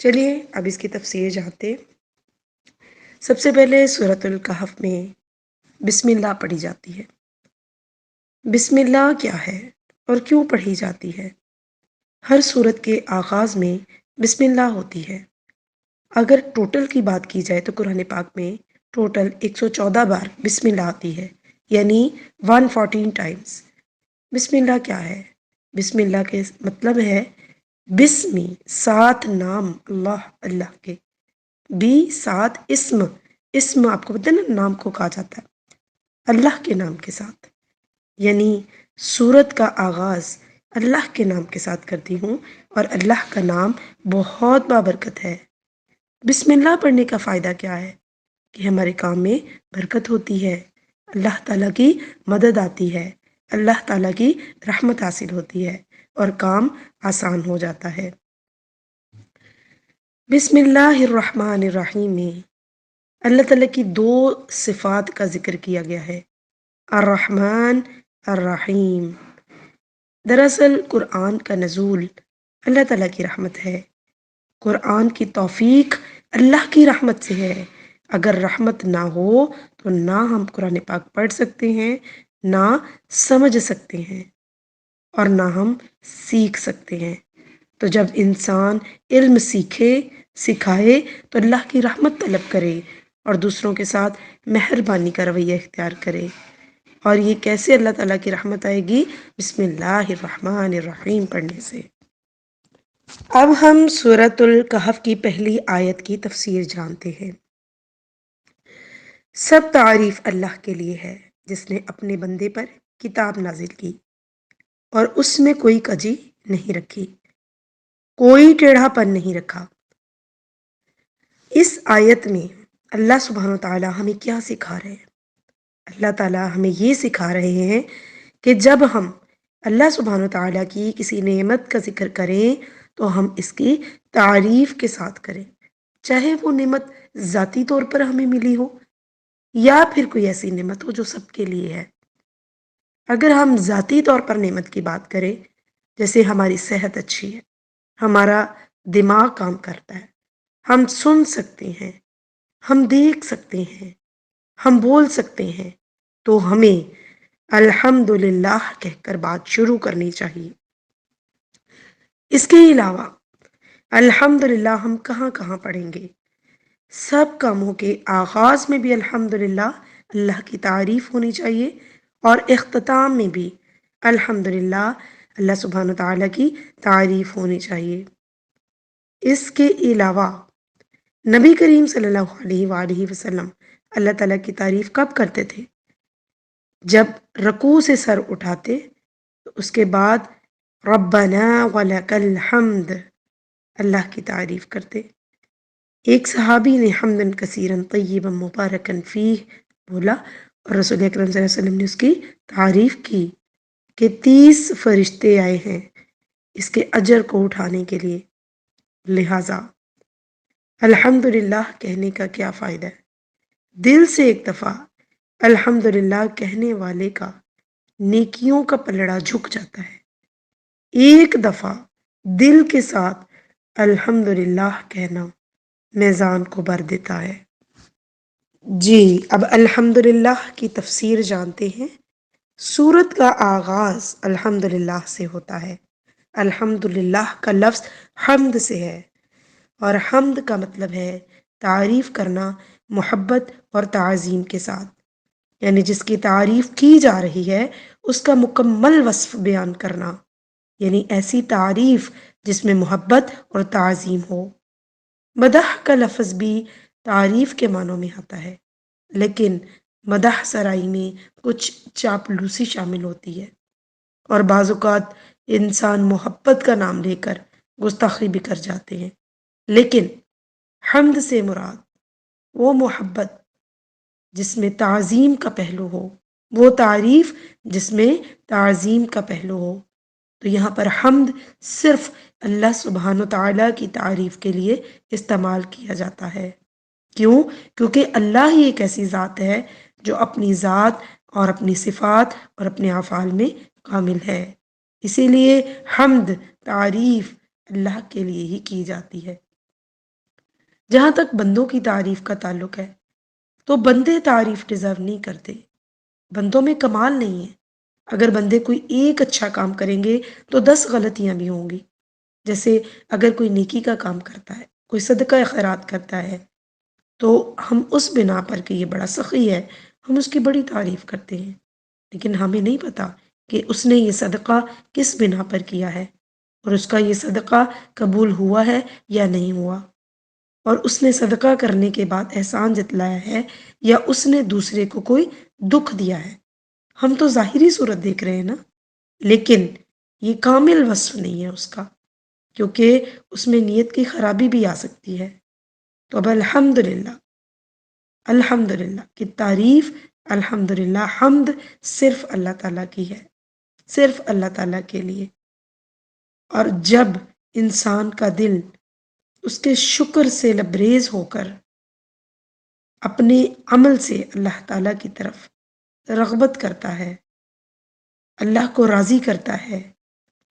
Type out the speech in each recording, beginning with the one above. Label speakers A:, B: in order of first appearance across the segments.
A: چلیے اب اس کی تفسیر جانتے ہیں۔ سب سے پہلے سورۃ الکہف میں بسم اللہ پڑھی جاتی ہے۔ بسم اللہ کیا ہے اور کیوں پڑھی جاتی ہے؟ ہر سورت کے آغاز میں بسم اللہ ہوتی ہے۔ اگر ٹوٹل کی بات کی جائے تو قرآن پاک میں ٹوٹل 114 بار بسم اللہ آتی ہے، یعنی 114 ٹائمز۔ بسم اللہ کیا ہے؟ بسم اللہ کے مطلب ہے بسمی، سات نام اللہ کے، بھی سات اسم۔ اسم آپ کو پتہ ہے نا، نام کو کہا جاتا ہے اللہ کے نام کے ساتھ، یعنی سورت کا آغاز اللہ کے نام کے ساتھ کرتی ہوں، اور اللہ کا نام بہت بابرکت ہے۔ بسم اللہ پڑھنے کا فائدہ کیا ہے؟ کہ ہمارے کام میں برکت ہوتی ہے، اللہ تعالیٰ کی مدد آتی ہے، اللہ تعالیٰ کی رحمت حاصل ہوتی ہے اور کام آسان ہو جاتا ہے۔ بسم اللہ الرحمن الرحیم میں اللہ تعالیٰ کی دو صفات کا ذکر کیا گیا ہے، الرحمن الرحیم۔ دراصل قرآن کا نزول اللہ تعالیٰ کی رحمت ہے، قرآن کی توفیق اللہ کی رحمت سے ہے۔ اگر رحمت نہ ہو تو نہ ہم قرآن پاک پڑھ سکتے ہیں، نہ سمجھ سکتے ہیں، اور نہ ہم سیکھ سکتے ہیں۔ تو جب انسان علم سیکھے، سکھائے، تو اللہ کی رحمت طلب کرے اور دوسروں کے ساتھ مہربانی کا رویہ اختیار کرے۔ اور یہ کیسے اللہ تعالیٰ کی رحمت آئے گی؟ بسم اللہ الرحمن الرحیم پڑھنے سے۔ اب ہم سورۃ الکہف کی پہلی آیت کی تفسیر جانتے ہیں۔ سب تعریف اللہ کے لیے ہے جس نے اپنے بندے پر کتاب نازل کی اور اس میں کوئی کجی نہیں رکھی، کوئی ٹیڑھا پن نہیں رکھا۔ اس آیت میں اللہ سبحانہ وتعالی ہمیں کیا سکھا رہے ہیں؟ اللہ تعالیٰ ہمیں یہ سکھا رہے ہیں کہ جب ہم اللہ سبحانہ وتعالی کی کسی نعمت کا ذکر کریں تو ہم اس کی تعریف کے ساتھ کریں، چاہے وہ نعمت ذاتی طور پر ہمیں ملی ہو یا پھر کوئی ایسی نعمت ہو جو سب کے لیے ہے۔ اگر ہم ذاتی طور پر نعمت کی بات کریں، جیسے ہماری صحت اچھی ہے، ہمارا دماغ کام کرتا ہے، ہم سن سکتے ہیں، ہم دیکھ سکتے ہیں، ہم بول سکتے ہیں، تو ہمیں الحمدللہ کہہ کر بات شروع کرنی چاہیے۔ اس کے علاوہ الحمدللہ ہم کہاں کہاں پڑھیں گے؟ سب کاموں کے آغاز میں بھی الحمدللہ اللہ کی تعریف ہونی چاہیے، اور اختتام میں بھی الحمدللہ اللہ سبحانہ وتعالی کی تعریف ہونی چاہیے۔ اس کے علاوہ نبی کریم صلی اللہ علیہ وآلہ وسلم اللہ تعالیٰ کی تعریف کب کرتے تھے؟ جب رکوع سے سر اٹھاتے تو اس کے بعد ربنا ولک الحمد اللہ کی تعریف کرتے۔ ایک صحابی نے حمدن کثیرا طیبا مبارکا فیہ بولا، اور رسول اکرم صلی اللہ علیہ وسلم نے اس کی تعریف کی کہ 30 فرشتے آئے ہیں اس کے اجر کو اٹھانے کے لیے۔ لہٰذا الحمدللہ کہنے کا کیا فائدہ ہے؟ دل سے ایک دفعہ الحمدللہ کہنے والے کا نیکیوں کا پلڑا جھک جاتا ہے، ایک دفعہ دل کے ساتھ الحمدللہ کہنا میزان کو بھر دیتا ہے۔ جی اب الحمدللہ کی تفسیر جانتے ہیں۔ سورت کا آغاز الحمدللہ سے ہوتا ہے۔ الحمدللہ کا لفظ حمد سے ہے، اور حمد کا مطلب ہے تعریف کرنا محبت اور تعظیم کے ساتھ، یعنی جس کی تعریف کی جا رہی ہے اس کا مکمل وصف بیان کرنا، یعنی ایسی تعریف جس میں محبت اور تعظیم ہو۔ مدح کا لفظ بھی تعریف کے معنوں میں آتا ہے، لیکن مدح سرائی میں کچھ چاپلوسی شامل ہوتی ہے، اور بعض اوقات انسان محبت کا نام لے کر گستاخی بھی کر جاتے ہیں۔ لیکن حمد سے مراد وہ محبت جس میں تعظیم کا پہلو ہو، وہ تعریف جس میں تعظیم کا پہلو ہو۔ تو یہاں پر حمد صرف اللہ سبحانہ وتعالی کی تعریف کے لیے استعمال کیا جاتا ہے۔ کیوں؟ کیونکہ اللہ ہی ایک ایسی ذات ہے جو اپنی ذات اور اپنی صفات اور اپنے افعال میں کامل ہے، اسی لیے حمد تعریف اللہ کے لیے ہی کی جاتی ہے۔ جہاں تک بندوں کی تعریف کا تعلق ہے تو بندے تعریف ڈیزرو نہیں کرتے، بندوں میں کمال نہیں ہے۔ اگر بندے کوئی ایک اچھا کام کریں گے تو 10 غلطیاں بھی ہوں گی۔ جیسے اگر کوئی نیکی کا کام کرتا ہے، کوئی صدقہ خیرات کرتا ہے، تو ہم اس بنا پر کہ یہ بڑا سخی ہے ہم اس کی بڑی تعریف کرتے ہیں، لیکن ہمیں نہیں پتا کہ اس نے یہ صدقہ کس بنا پر کیا ہے، اور اس کا یہ صدقہ قبول ہوا ہے یا نہیں ہوا، اور اس نے صدقہ کرنے کے بعد احسان جتلایا ہے یا اس نے دوسرے کو کوئی دکھ دیا ہے۔ ہم تو ظاہری صورت دیکھ رہے ہیں نا، لیکن یہ کامل وصف نہیں ہے اس کا، کیونکہ اس میں نیت کی خرابی بھی آ سکتی ہے۔ تو اب الحمدللہ، الحمدللہ کی تعریف، الحمدللہ حمد صرف اللہ تعالیٰ کی ہے، صرف اللہ تعالیٰ کے لیے۔ اور جب انسان کا دل اس کے شکر سے لبریز ہو کر اپنے عمل سے اللہ تعالیٰ کی طرف رغبت کرتا ہے، اللہ کو راضی کرتا ہے،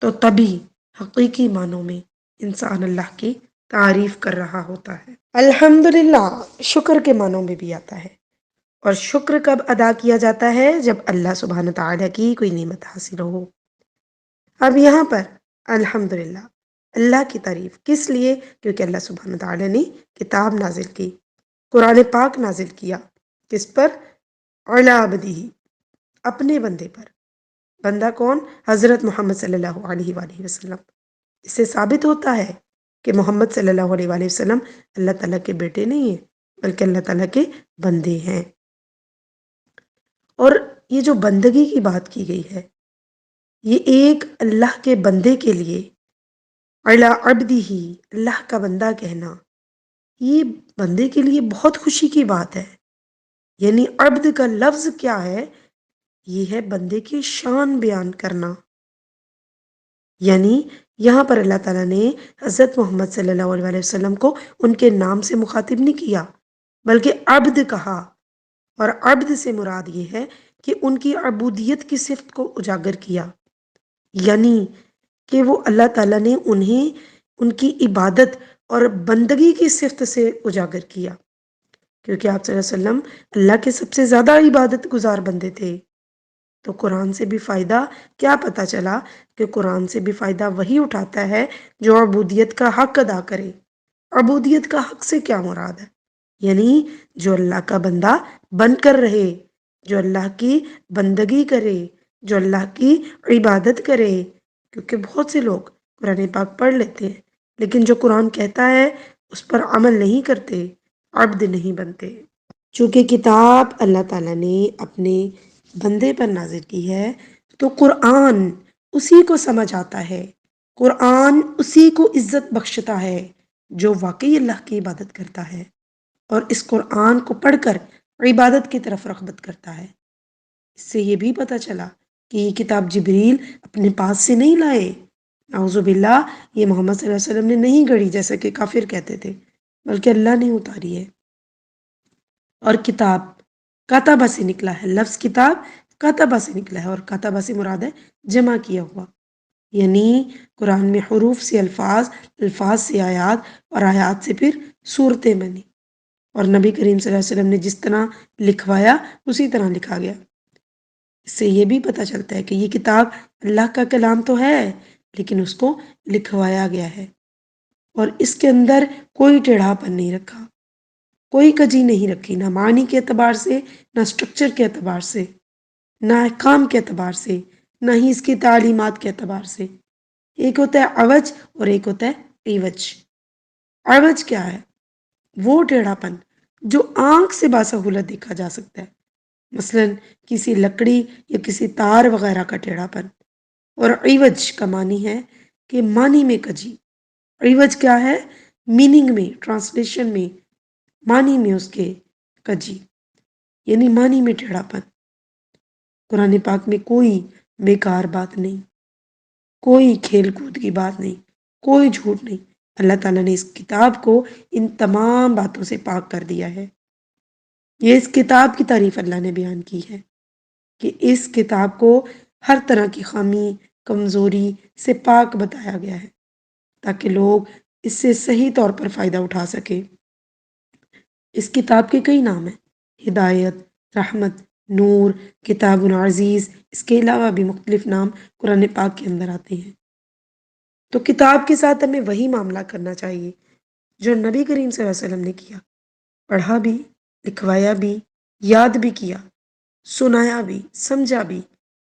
A: تو تبھی حقیقی معنوں میں انسان اللہ کی تعریف کر رہا ہوتا ہے۔ الحمدللہ شکر کے معنوں میں بھی آتا ہے، اور شکر کب ادا کیا جاتا ہے؟ جب اللہ سبحانہ تعالیٰ کی کوئی نعمت حاصل ہو۔ اب یہاں پر الحمدللہ اللہ کی تعریف کس لیے؟ کیونکہ اللہ سبحانہ تعالیٰ نے کتاب نازل کی، قرآن پاک نازل کیا، کس پر؟ علی عبدہ، اپنے بندے پر۔ بندہ کون؟ حضرت محمد صلی اللہ علیہ وآلہ وسلم۔ اس سے ثابت ہوتا ہے کہ محمد صلی اللہ علیہ وآلہ وسلم اللہ تعالیٰ کے بیٹے نہیں ہیں، بلکہ اللہ تعالیٰ کے بندے ہیں۔ اور یہ جو بندگی کی بات کی گئی ہے، یہ ایک اللہ کے بندے کے لیے علی عبدہ، اللہ کا بندہ کہنا، یہ بندے کے لیے بہت خوشی کی بات ہے۔ یعنی عبد کا لفظ کیا ہے؟ یہ ہے بندے کی شان بیان کرنا۔ یعنی یہاں پر اللہ تعالیٰ نے حضرت محمد صلی اللہ علیہ وسلم کو ان کے نام سے مخاطب نہیں کیا، بلکہ عبد کہا، اور عبد سے مراد یہ ہے کہ ان کی عبودیت کی صفت کو اجاگر کیا، یعنی کہ وہ اللہ تعالیٰ نے انہیں ان کی عبادت اور بندگی کی صفت سے اجاگر کیا، کیونکہ آپ صلی اللہ علیہ وسلم اللہ کے سب سے زیادہ عبادت گزار بندے تھے۔ تو قرآن سے بھی فائدہ کیا پتہ چلا؟ کہ قرآن سے بھی فائدہ وہی اٹھاتا ہے جو عبودیت کا حق ادا کرے۔ عبودیت کا حق سے کیا مراد ہے؟ یعنی جو اللہ کا بندہ بن کر رہے، جو اللہ کی بندگی کرے، جو اللہ کی عبادت کرے، کیونکہ بہت سے لوگ قرآن پاک پڑھ لیتے ہیں لیکن جو قرآن کہتا ہے اس پر عمل نہیں کرتے، عبد نہیں بنتے۔ چونکہ کتاب اللہ تعالیٰ نے اپنے بندے پر نازل کی ہے، تو قرآن اسی کو سمجھ آتا ہے، قرآن اسی کو عزت بخشتا ہے جو واقعی اللہ کی عبادت کرتا ہے، اور اس قرآن کو پڑھ کر عبادت کی طرف رغبت کرتا ہے۔ اس سے یہ بھی پتہ چلا کہ یہ کتاب جبریل اپنے پاس سے نہیں لائے، اعوذ باللہ، یہ محمد صلی اللہ علیہ وسلم نے نہیں گھڑی جیسا کہ کافر کہتے تھے، بلکہ اللہ نے اتاری ہے۔ اور کتاب کاتبہ سے نکلا ہے، لفظ کتاب کاتبہ سے نکلا ہے، اور کاتبہ سے مراد ہے جمع کیا ہوا، یعنی قرآن میں حروف سے الفاظ، الفاظ سے آیات، اور آیات سے پھر صورتیں بنی، اور نبی کریم صلی اللہ علیہ وسلم نے جس طرح لکھوایا اسی طرح لکھا گیا۔ اس سے یہ بھی پتہ چلتا ہے کہ یہ کتاب اللہ کا کلام تو ہے لیکن اس کو لکھوایا گیا ہے، اور اس کے اندر کوئی ٹیڑھا پن نہیں رکھا، کوئی کجی نہیں رکھی، نہ معنی کے اعتبار سے، نہ سٹرکچر کے اعتبار سے، نہ احکام کے اعتبار سے، نہ ہی اس کی تعلیمات کے اعتبار سے۔ ایک ہوتا ہے عوج اور ایک ہوتا ہے عوج۔ عوج کیا ہے؟ وہ ٹیڑھا پن جو آنکھ سے باسہولت دیکھا جا سکتا ہے، مثلا کسی لکڑی یا کسی تار وغیرہ کا ٹیڑھا پن، اور عوج کا معنی ہے کہ معنی میں کجی۔ عوج کیا ہے؟ میننگ میں، ٹرانسلیشن میں، معنی میں اس کے کجی، یعنی معنی میں ٹیڑھا پن۔ قرآن پاک میں کوئی بیکار بات نہیں، کوئی کھیل کود کی بات نہیں، کوئی جھوٹ نہیں۔ اللہ تعالیٰ نے اس کتاب کو ان تمام باتوں سے پاک کر دیا ہے۔ یہ اس کتاب کی تعریف اللہ نے بیان کی ہے کہ اس کتاب کو ہر طرح کی خامی، کمزوری سے پاک بتایا گیا ہے تاکہ لوگ اس سے صحیح طور پر فائدہ اٹھا سکیں۔ اس کتاب کے کئی نام ہیں: ہدایت، رحمت، نور، کتاب عزیز۔ اس کے علاوہ بھی مختلف نام قرآن پاک کے اندر آتے ہیں۔ تو کتاب کے ساتھ ہمیں وہی معاملہ کرنا چاہیے جو نبی کریم صلی اللہ علیہ وسلم نے کیا، پڑھا بھی، لکھوایا بھی، یاد بھی کیا، سنایا بھی، سمجھا بھی،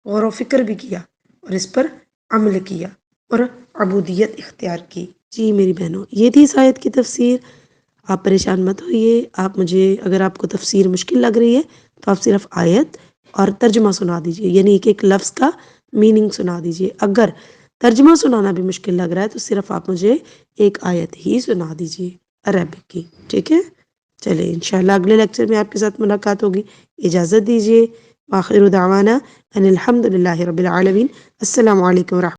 A: غور و فکر بھی کیا، اور اس پر عمل کیا اور عبودیت اختیار کی۔ جی میری بہنوں، یہ تھی اس آیت کی تفسیر۔ آپ پریشان مت ہوئیے، آپ مجھے اگر آپ کو تفسیر مشکل لگ رہی ہے تو آپ صرف آیت اور ترجمہ سنا دیجئے، یعنی ایک ایک لفظ کا میننگ سنا دیجئے۔ اگر ترجمہ سنانا بھی مشکل لگ رہا ہے تو صرف آپ مجھے ایک آیت ہی سنا دیجئے عربک کی، ٹھیک ہے؟ چلیں انشاءاللہ اگلے لیکچر میں آپ کے ساتھ ملاقات ہوگی۔ اجازت دیجئے، وآخر دعوانا ان الحمد للہ رب العالمین۔ السلام علیکم ورحمۃ اللہ۔